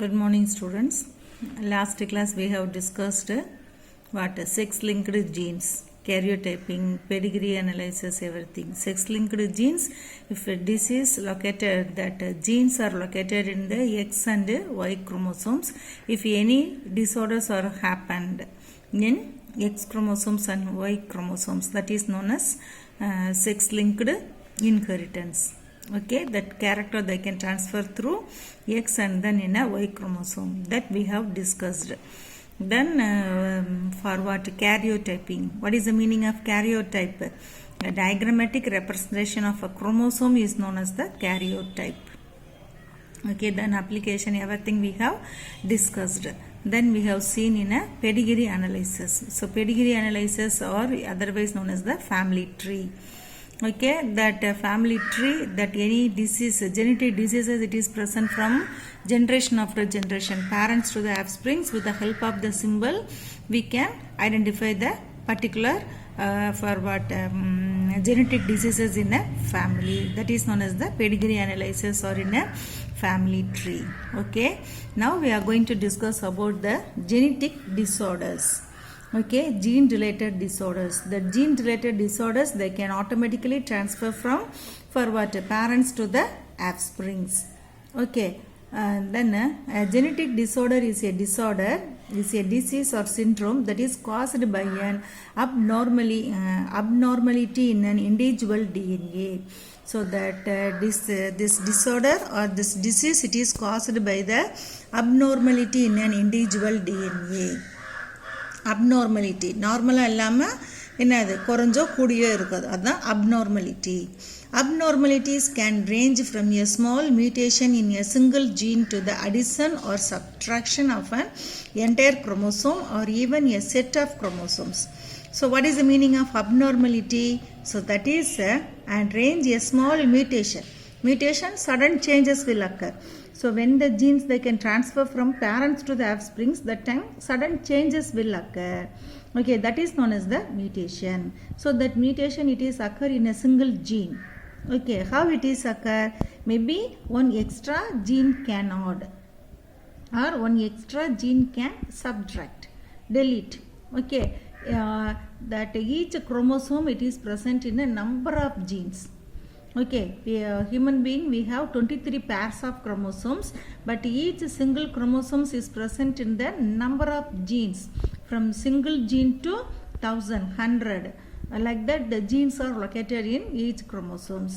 Good morning, students. Last class we have discussed what sex-linked genes, karyotyping, pedigree analysis, everything. Sex-linked genes, if a disease located, that genes are located in the X and Y chromosomes. If any disorders are happened in X chromosomes and Y chromosomes, that is known as sex-linked inheritance. Okay, that character they can transfer through X and then in a Y chromosome, that we have discussed. Then for what karyotyping, what is the meaning of karyotype? A diagrammatic representation of a chromosome is known as the karyotype. Okay, then application, everything we have discussed. Then we have seen in a pedigree analysis. So pedigree analysis, or otherwise known as the family tree. Okay, that family tree, that any disease, genetic diseases, it is present from generation after generation, parents to the offsprings. With the help of the symbol, we can identify the particular for what genetic diseases in a family. That is known as the pedigree analysis, or in a family tree. Okay, now we are going to discuss about the genetic disorders. Okay, gene related disorders. The gene related disorders, they can automatically transfer from for what parents to the offsprings. Okay, then a genetic disorder is a disease or syndrome that is caused by an abnormality in an individual DNA. So that this disorder or this disease, it is caused by the abnormality in an individual DNA. Abnormality, நார்மலாக இல்லாமல் என்னது குறைஞ்சோ கூடியோ இருக்குது, அதுதான் abnormality. Abnormalities can range from a small mutation in a single gene to the addition or subtraction of an entire chromosome or even a set of chromosomes. So what is the meaning of abnormality? So that is and range a small mutation. Sudden changes will occur. So when the genes, they can transfer from parents to the offsprings, that time sudden changes will occur. Okay, that is known as the mutation. So that mutation, it is occur in a single gene. Okay, how it is occur? Maybe one extra gene can add, or one extra gene can subtract, delete. Okay, that each chromosome, it is present in a number of genes. Okay, human being, we have 23 pairs of chromosomes, but each single chromosomes is present in the number of genes, from single gene to 1,000, 100. Like that, the genes are located in each chromosomes.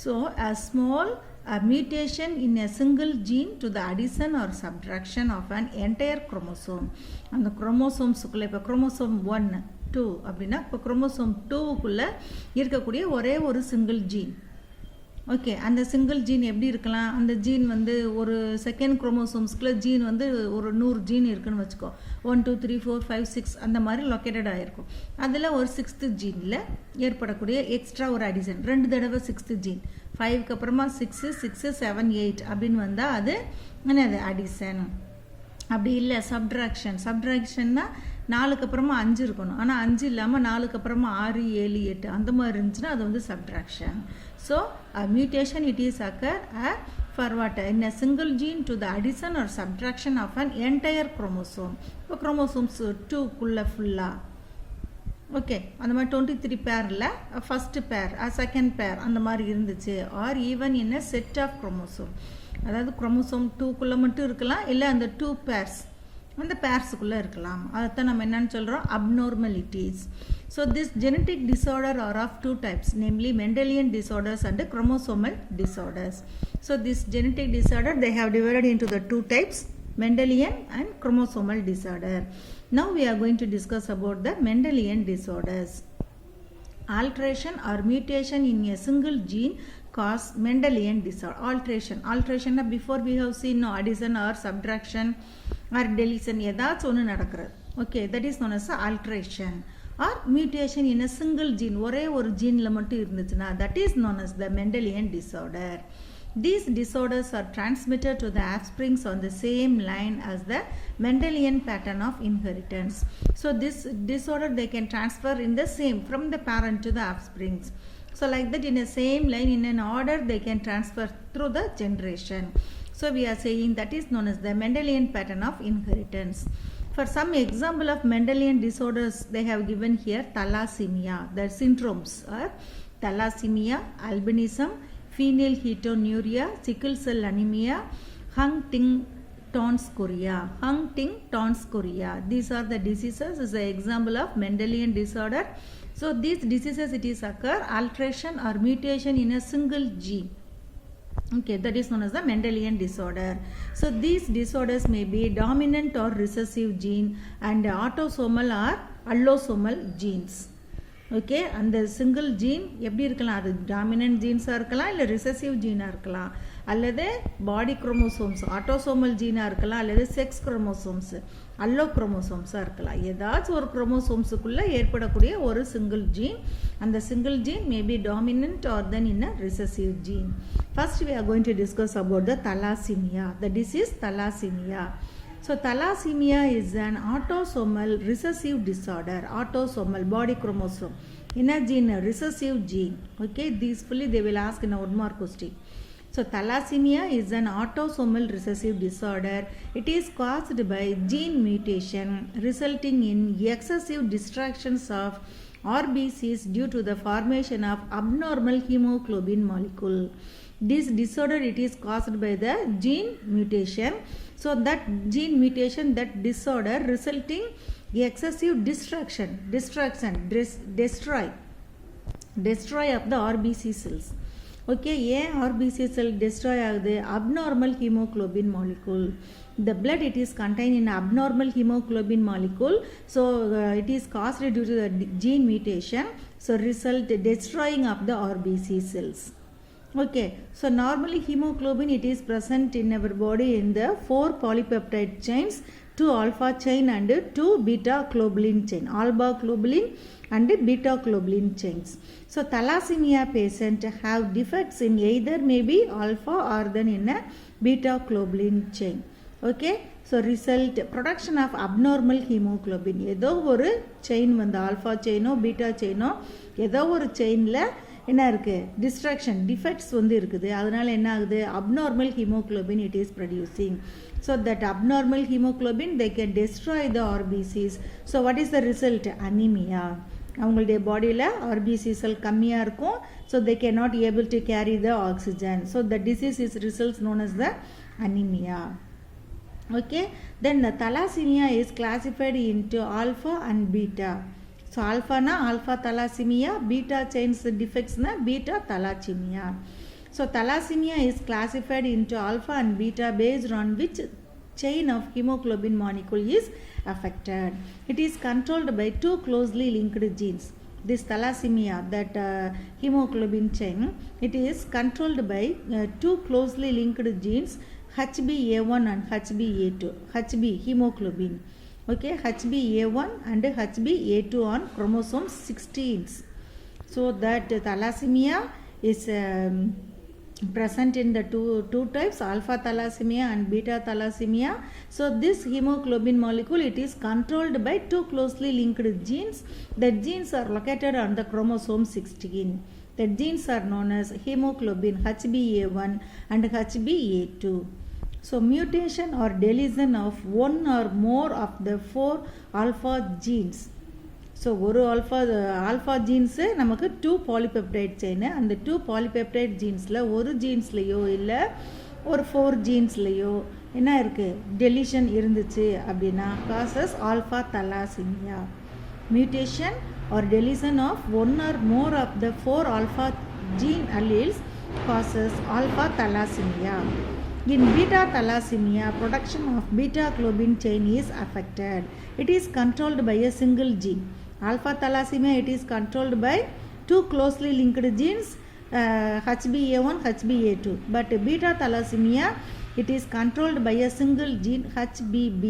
So a small mutation in a single gene to the addition or subtraction of an entire chromosome. And the chromosomes, இப்போ chromosome 1, 2 அப்படின்னா இப்போ chromosome 2க்குள்ளே இருக்கக்கூடிய ஒரே ஒரு single gene. Okay, அந்த single gene எப்படி இருக்கலாம்? அந்த ஜீன் வந்து ஒரு செகண்ட் குரோமோசோம்ஸ்குள்ள ஜீன் வந்து ஒரு 100 ஜீன் இருக்குன்னு வச்சுக்கோ. 1 2 3 4 5 6 அந்த மாதிரி லொக்கேட்டட் ஆகிருக்கும். அதில் ஒரு 6th ஜீனில் ஏற்படக்கூடிய எக்ஸ்ட்ரா ஒரு அடிஷன், 2 தடவை 6th ஜீன், 5க்கு அப்புறமா 6 6 7 8 அப்படின்னு வந்தால் அது என்னது அடிஷன். அப்படி இல்லை சப்ட்ராக்ஷன்னா 4க்கு அப்புறமா 5 இருக்கணும், ஆனால் 5 இல்லாமல் 4க்கு அப்புறமா 6 7 8 அந்த மாதிரி இருந்துச்சுன்னா அது வந்து subtraction. So a mutation, it is occur for what? In a single gene to the addition or subtraction of an entire chromosome. இப்போ chromosomes 2க்குள்ள ஃபுல்லாக. ஓகே, அந்த மாதிரி 23 பேரில் ஃபஸ்ட்டு பேர் செகண்ட் பேர் அந்த மாதிரி இருந்துச்சு, R even in a set of chromosome. அதாவது குரோமோசோம் 2க்குள்ளே மட்டும் இருக்கலாம், இல்லை அந்த 2 பேர்ஸ் அந்த பேர்ஸுக்குள்ளே இருக்கலாம். அதைத்தான் நம்ம என்னன்னு சொல்கிறோம்? Abnormalities. So this genetic disorder are of 2 types, namely Mendelian disorders and chromosomal disorders. So this genetic disorder, they have divided into the 2 types, Mendelian and chromosomal disorder. Now we are going to discuss about the Mendelian disorders. Alteration or mutation in a single gene cause Mendelian disorder. Alteration before we have seen no addition or subtraction or deletion, ஏதாச்சும் ஒன்று நடக்கிறது. Okay, that is known as alteration or mutation in a single gene. ஒரே ஒரு ஜீனில் மட்டும் இருந்துச்சுன்னா, that is known as the Mendelian disorder. These disorders are transmitted to the offsprings on the same line as the Mendelian pattern of inheritance. So this disorder, they can transfer in the same from the parent to the offsprings. So like that, in the same line, in an order, they can transfer through the generation. So we are saying that is known as the Mendelian pattern of inheritance. For some example of Mendelian disorders, they have given here thalassemia. The syndromes are thalassemia, albinism, phenylketonuria, sickle cell anemia, Huntington's chorea. These are the diseases as an example of Mendelian disorder. So these diseases it is occur alteration or mutation in a single gene. Okay, that is known as the Mendelian disorder. So these disorders may be dominant or recessive gene and autosomal or allosomal genes. Okay, அந்த single gene எப்படி இருக்கலாம், அது dominant ஜீன்ஸாக இருக்கலாம், இல்லை recessive ஜீனாக இருக்கலாம், அல்லது பாடி chromosomes autosomal ஜீனாக இருக்கலாம், அல்லது செக்ஸ் குரோமோசோம்ஸ் அல்லோ குரோமோசோம்ஸாக இருக்கலாம். ஏதாச்சும் ஒரு குரோமோசோம்ஸுக்குள்ளே ஏற்படக்கூடிய ஒரு சிங்கிள் ஜீன். அந்த single gene may be dominant or then in a recessive gene. First we are going to discuss about the thalassemia. The disease thalassemia. So thalassemia is an autosomal recessive disorder. Autosomal body chromosome in a gene, a recessive gene. Okay, these fully they will ask in a 1 mark question. So thalassemia is an autosomal recessive disorder. It is caused by gene mutation resulting in excessive distractions of RBCs due to the formation of abnormal hemoglobin molecule. This disorder it is caused by the gene mutation. So that gene mutation, that disorder resulting excessive destroy of the RBC cells. Okay, ஏன் RBC cell destroy ஆகுது? Abnormal hemoglobin molecule. The blood it is contained in abnormal hemoglobin molecule. So it is caused due to the gene mutation. So result destroying of the RBC cells. Okay, so normally hemoglobin it is present in our body in the 4 polypeptide chains, 2 alpha chain and 2 beta globulin chain, alpha globulin and beta globulin chains. So thalassemia patient have defects in either maybe alpha or then in a beta globulin chain. Okay, so result production of abnormal hemoglobin. ஏதோ ஒரு chain வந்து alpha செயினோ beta செயினோ ஏதோ ஒரு செயினில் என்ன இருக்குது, distraction defects வந்து இருக்குது. அதனால் என்ன ஆகுது, abnormal haemoglobin it is producing. So that abnormal haemoglobin they can destroy the RBCs. So what is the result? Anaemia. அவங்களுடைய பாடியில் ஆர்பிசி செல் கம்மியாக இருக்கும். So they can not able to carry the oxygen. So the disease is results known as the anaemia. Okay, then the thalassemia is classified into alpha and beta. So alpha na alpha thalassemia, beta chains defects na beta thalassemia. So thalassemia is classified into alpha and beta based on which chain of hemoglobin molecule is affected. It is controlled by 2 closely linked genes. This thalassemia, that hemoglobin chain, it is controlled by 2 closely linked genes, HbA1 and HbA2. HB hemoglobin. Okay, HbA1 and HbA2 on chromosome 16. So that thalassemia is present in the two types, alpha thalassemia and beta thalassemia. So this hemoglobin molecule it is controlled by 2 closely linked genes. The genes are located on the chromosome 16. The genes are known as hemoglobin HbA1 and HbA2. So mutation or deletion of one or more of the 4 alpha genes. So ஒரு alpha genes நமக்கு 2 polypeptide chain, அந்த 2 polypeptide genesல ஒரு genesலையோ இல்லை ஒரு 4 genesலையோ என்ன இருக்கு, deletion இருந்துச்சு அப்படின்னா causes alpha thalassemia. Mutation or deletion of one or more of the 4 alpha gene alleles causes alpha thalassemia. In beta thalassemia, production of beta globin chain is affected. It is controlled by a single gene. Alpha thalassemia it is controlled by 2 closely linked genes, HbA1, HbA2. But beta thalassemia it is controlled by a single gene, HbB.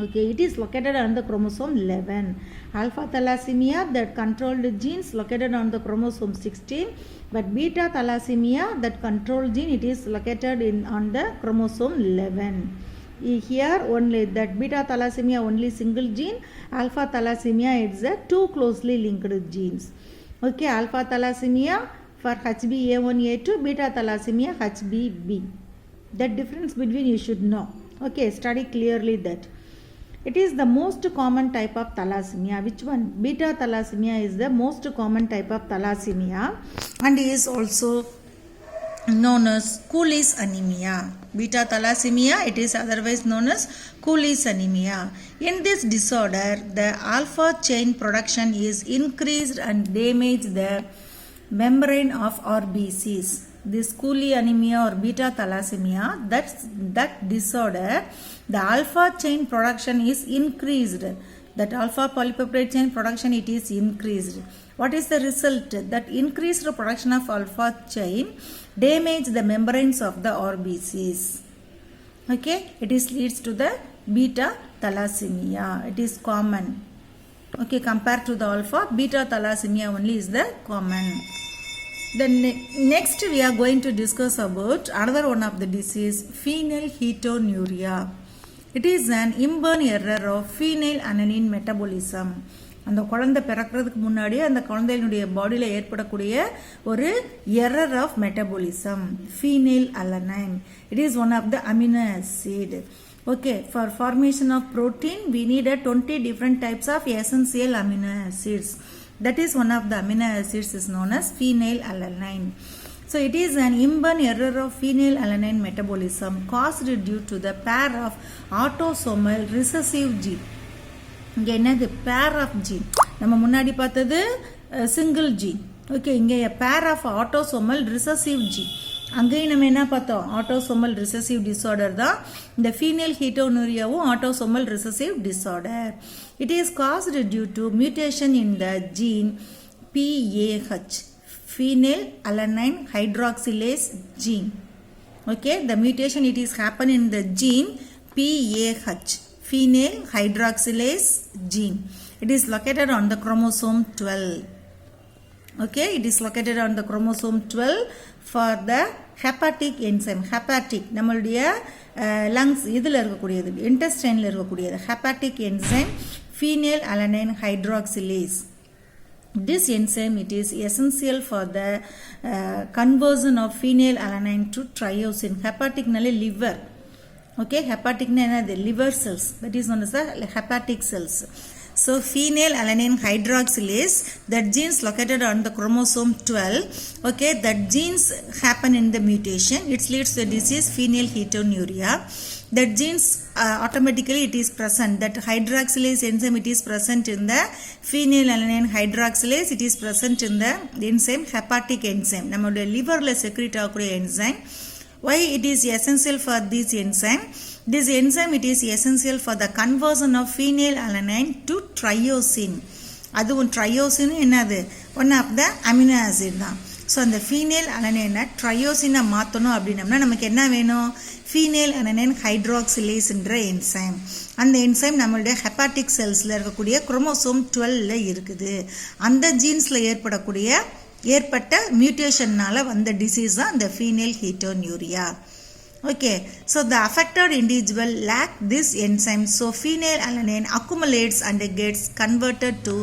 Okay, it is located on the chromosome 11. Alpha thalassemia, that controlled genes located on the chromosome 16, but beta thalassemia, that controlled gene it is located on the chromosome 11. Here only that beta thalassemia only single gene, alpha thalassemia it's a 2 closely linked genes. Okay, alpha thalassemia for HbA1A2, beta thalassemia HbB. That difference between you should know. Okay, study clearly that. It is the most common type of thalassemia. Which one? Beta thalassemia is the most common type of thalassemia and is also known as Cooley's anemia. Beta thalassemia, it is otherwise known as Cooley's anemia. In this disorder, the alpha chain production is increased and damage the membrane of RBCs. This Cooley anemia or beta thalassemia, that disorder, the alpha chain production is increased. That alpha polypeptide chain production, it is increased. What is the result? That increased production of alpha chain damage the membranes of the RBCs. Okay, it is leads to the beta thalassemia. It is common. Okay, compared to the alpha, beta thalassemia only is the common. Then next we are going to discuss about another one of the disease, phenylketonuria. It is an inborn error of phenylalanine metabolism. அந்த குழந்தை பிறக்கிறதுக்கு முன்னாடி அந்த குழந்தையினுடைய பாடியில் ஏற்படக்கூடிய ஒரு error of metabolism, phenylalanine. It is one of the amino acid. Okay, for formation of protein we need 20 different types of essential amino acids. That is one of the amino acids is known as phenylalanine. So it is an inborn error of phenylalanine metabolism caused due to the pair of autosomal recessive gene. இங்கே என்னது pair of gene, நம்ம முன்னாடி பார்த்தது single gene. Okay, இங்கே pair of autosomal recessive gene. அங்கேயும் நம்ம என்ன பார்த்தோம், ஆட்டோசோமல் ரிசசிவ் டிசார்டர் தான் இந்த phenylketonuria-வும் autosomal recessive disorder. It is caused due to mutation in the gene PAH, phenylalanine hydroxylase gene. Okay, the mutation it is happen in the gene PAH, phenyl hydroxylase gene. It is located on the chromosome 12. Okay, it is located on the chromosome 12 for the hepatic enzyme. Hepatic நம்மளுடைய lungs இதில் இருக்கக்கூடியது, intestineல இருக்கக்கூடியது hepatic enzyme phenylalanine hydroxylase. This enzyme it is essential for the conversion of phenylalanine to tyrosine. Hepatic nalle liver. Okay, hepatic na enadhu liver cells, that is known as the hepatic cells. So phenylalanine hydroxylase, that genes located on the chromosome 12. Okay, that genes happen in the mutation, it leads to the disease phenylketonuria. That genes automatically it is present, that hydroxylase enzyme it is present in the phenylalanine hydroxylase, it is present in the enzyme hepatic enzyme, நம்மளுடைய liverல secrete ஆகக்கூடிய enzyme. Why it is essential for this enzyme? This enzyme it is essential for the conversion of phenylalanine to tyrosine. அதுவும் tyrosine என்னது, one of the amino acid தான். So அந்த phenylalanine tyrosine மாற்றணும் அப்படின்னம்னா நமக்கு என்ன வேணும், phenylalanine hydroxylaseன்ற என்சைம். அந்த என்சைம் நம்மளுடைய ஹெப்பாட்டிக் செல்ஸில் இருக்கக்கூடிய குரோமோசோம் 12ல இருக்குது. அந்த ஜீன்ஸில் ஏற்பட்ட மியூட்டேஷன்னால வந்த டிசீஸ் தான் இந்த phenylketonuria. Okay, so the affected individual lack this enzyme, so phenylalanine accumulates and gets converted to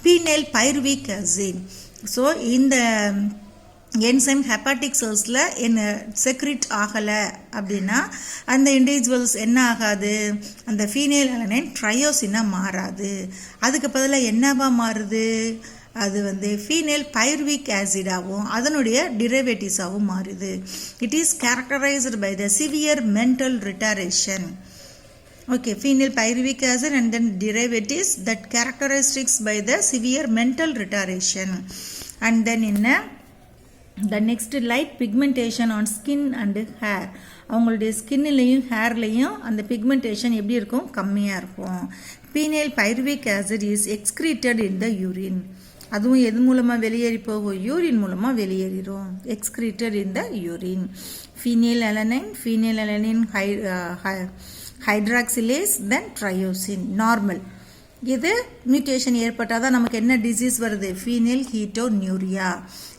phenylpyruvic acid. So இந்த என்சைம் ஹெப்பாட்டிக் செல்ஸில் என்ன செக்ரிட் ஆகலை அப்படின்னா அந்த இண்டிவிஜுவல்ஸ் என்ன ஆகாது, அந்த phenylalanine ட்ரையோசினாக மாறாது. அதுக்கு பதிலாக என்னவா மாறுது, அது phenylpyruvic ஆசிடாகவும் அதனுடைய டிரைவேட்டிவ்ஸாகவும் மாறுது. It is characterised by the severe mental retardation. Okay, phenylpyruvic acid and then derivatives, that characteristics by the severe mental retardation. And then in the next light pigmentation on skin and hair. அவங்களுடைய ஸ்கின்லையும் ஹேர்லையும் அந்த pigmentation எப்படி இருக்கும், கம்மியாக இருக்கும். phenylpyruvic acid is excreted in the urine. அதுவும் எது மூலமாக வெளியேறி போகும், யூரின் மூலமாக வெளியேறிடும். excreted in the urine. phenylalanine hydroxylase then tyrosine normal. இது மியூட்டேஷன் ஏற்பட்டால் தான் நமக்கு என்ன டிசீஸ் வருது, phenylketonuria.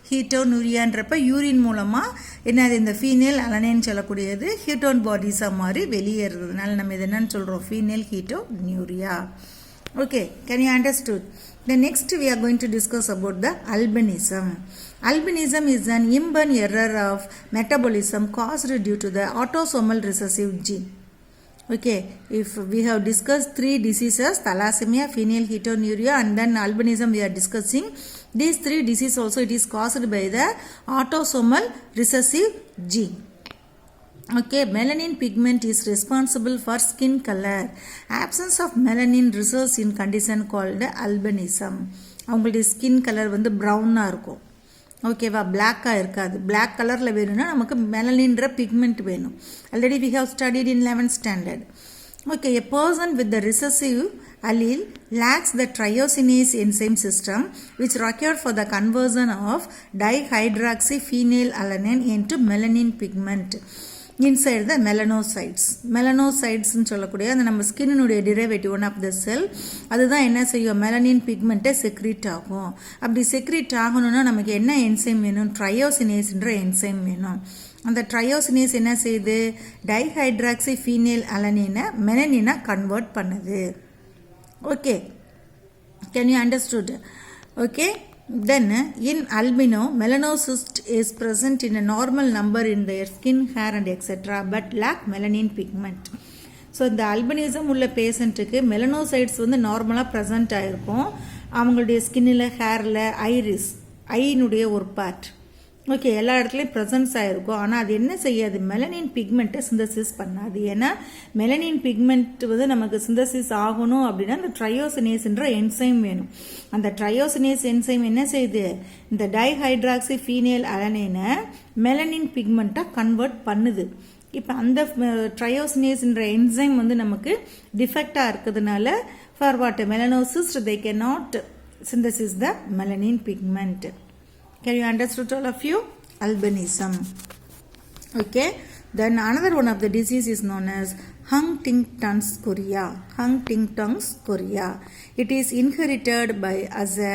ஹீட்டோனுரியான்றப்ப யூரின் மூலமாக என்னது இந்த phenylalanine சொல்லக்கூடியது ஹீட்டோன் பாடிஸாக மாறி வெளியேறதுனால நம்ம இது என்னன்னு சொல்கிறோம், phenylketonuria. Okay, can you understood? The next we are going to discuss about the albinism. Albinism is an inborn error of metabolism caused due to the autosomal recessive gene. Okay, if we have discussed 3 diseases, thalassemia, phenylketonuria, and then albinism we are discussing. These 3 diseases also it is caused by the autosomal recessive gene. Okay, melanin pigment is responsible for skin color. Absence of melanin results in condition called albinism. அவங்களுடைய skin colour வந்து ப்ரௌனாக இருக்கும், ஓகேவா, பிளாக்காக இருக்காது. Black கலரில் வேணும்னா நமக்கு மெலனின்ற பிக்மெண்ட் வேணும். Already we have studied in 11th standard. Okay, a person with the recessive allele lacks the triosinase enzyme system which required for the conversion of dihydroxyphenylalanine into melanin pigment inside the melanocytes. melanocytesன்னு சொல்லக்கூடிய அந்த நம்ம ஸ்கின்னுடைய derivative one of the செல், அதுதான் என்ன செய்யும், melanin பிக்மெண்ட்டை secrete ஆகும். அப்படி secrete ஆகணும்னா நமக்கு என்ன என்சைம் வேணும், ட்ரையோசினேஸ்ன்ற என்சைம் வேணும். அந்த ட்ரையோசினேஸ் என்ன செய்யுது, டைஹைட்ராக்சிஃபீனைல் மெலனினை கன்வெர்ட் பண்ணுது. Okay, can you understood? Okay, then in albino melanocyst is present in a normal number in their skin, hair and etc. but lack melanin pigment. So இந்த அல்பினிசம் உள்ள பேஷண்ட்டுக்கு மெலனோசைட்ஸ் வந்து நார்மலாக ப்ரெசண்ட் ஆகிருக்கும் அவங்களுடைய ஸ்கின்னில், ஹேரில், ஐரிஸ், ஐனுடைய ஒரு பார்ட், ஓகே, எல்லா இடத்துலையும் ப்ரெசன்ஸ் ஆகிருக்கும். ஆனால் அது என்ன செய்யாது, மெலனின் பிக்மெண்ட்டை சிந்தசிஸ் பண்ணாது. ஏன்னா மெலனின் பிக்மெண்ட் வந்து நமக்கு சிந்தசிஸ் ஆகணும் அப்படின்னா அந்த ட்ரையோசினேஸ்ன்ற என்சைம் வேணும். அந்த ட்ரையோசினேஸ் என்சைம் என்ன செய்யுது, இந்த டைஹைட்ராக்சிஃபீனைலாலனைனை மெலனின் பிக்மெண்ட்டாக கன்வெர்ட் பண்ணுது. இப்போ அந்த ட்ரையோசினேஸ்ன்ற என்சைம் வந்து நமக்கு டிஃபெக்டாக இருக்கிறதுனால for what melanocyte they can not synthesis the melanin pigment. Can you understand all of you? Albinism. Okay. Then another one of the disease is known as Huntington's chorea. Huntington's chorea. It is inherited by as a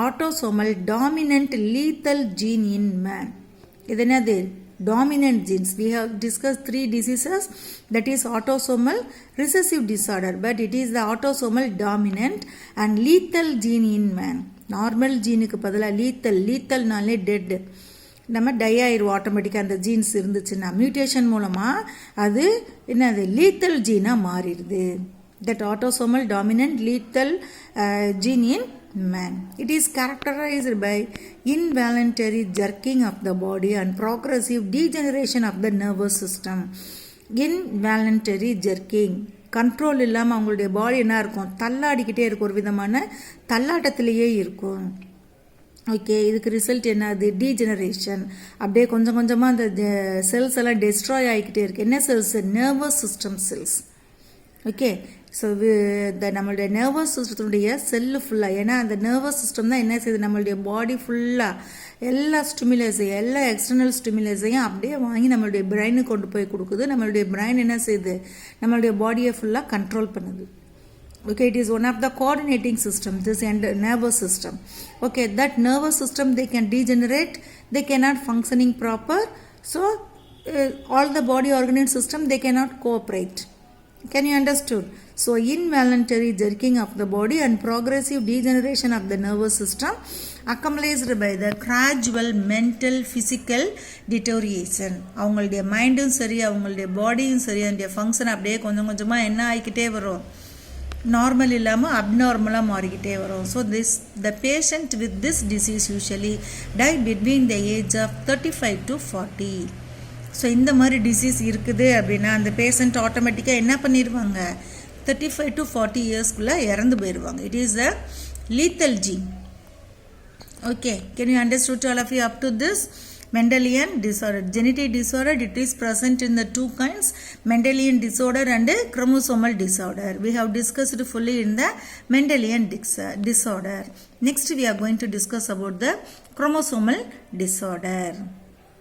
autosomal dominant lethal gene in man. இது என்னது, dominant genes. We have discussed 3 diseases, that is autosomal recessive disorder, but it is the autosomal dominant and lethal gene in man. Normal ஜீனுக்கு பதிலாக லீத்தல்னாலே dead, நம்ம tie ஆயிடுவோம் ஆட்டோமேட்டிக்காக. அந்த jeans இருந்துச்சுன்னா மியூட்டேஷன் மூலமாக அது என்னது, லீத்தல் ஜீனாக மாறிடுது. That autosomal dominant lethal gene in man. It is characterized by involuntary jerking of the body and progressive degeneration of the nervous system. Involuntary jerking, control இல்லாமல் அவங்களுடைய பாடி என்ன இருக்கும், தள்ளாடிக்கிட்டே இருக்கும், ஒரு விதமான தள்ளாட்டத்திலேயே இருக்கும். ஓகே, இதுக்கு ரிசல்ட் என்னது, டீஜெனரேஷன். அப்படியே கொஞ்சம் கொஞ்சமாக அந்த செல்ஸ் எல்லாம் டெஸ்ட்ராய் ஆகிக்கிட்டே இருக்குது. என்ன cells, nervous system cells. Okay, so நம்மளுடைய நர்வஸ் சிஸ்டத்துடைய செல்லு ஃபுல்லாக, ஏன்னா அந்த நர்வஸ் சிஸ்டம் தான் என்ன செய்யுது, நம்மளுடைய பாடி ஃபுல்லாக எல்லா ஸ்டிமுலஸையும், எல்லா எக்ஸ்டர்னல் ஸ்டிமுலஸையும் அப்படியே வாங்கி நம்மளுடைய பிரெயினுக்கு கொண்டு போய் கொடுக்குது. நம்மளுடைய பிரெயின் என்ன செய்யுது, நம்மளுடைய பாடியை ஃபுல்லாக கண்ட்ரோல் பண்ணுது. Okay, it is one of the coordinating systems, this nervous system. Okay, that nervous system they can degenerate, they cannot functioning proper, so all the body organ system they cannot cooperate. Can you understood? So involuntary jerking of the body and progressive degeneration of the nervous system accompanied by the gradual mental physical deterioration. அவங்களுடைய மைண்டும் சரி, அவங்களுடைய பாடியும் சரி, அதனுடைய function அப்படியே கொஞ்சம் கொஞ்சமாக என்ன ஆகிக்கிட்டே வரும், நார்மல் இல்லாமல் அப்நார்மலாக மாறிக்கிட்டே வரும். So the patient with this disease usually die between the age of 35 to 40. So இந்த மாதிரி டிசீஸ் இருக்குது அப்படின்னா அந்த பேஷண்ட் ஆட்டோமேட்டிக்காக என்ன பண்ணிடுவாங்க, 35 to 40 இயர்ஸ்க்குள்ளே இறந்து போயிடுவாங்க. It is a lethal gene. Okay, can you understand all of you up to this? Mendelian disorder, genetic disorder, it is present in the 2 kinds, Mendelian disorder and chromosomal disorder. We have discussed fully in the Mendelian disorder. Next we are going to discuss about the chromosomal disorder.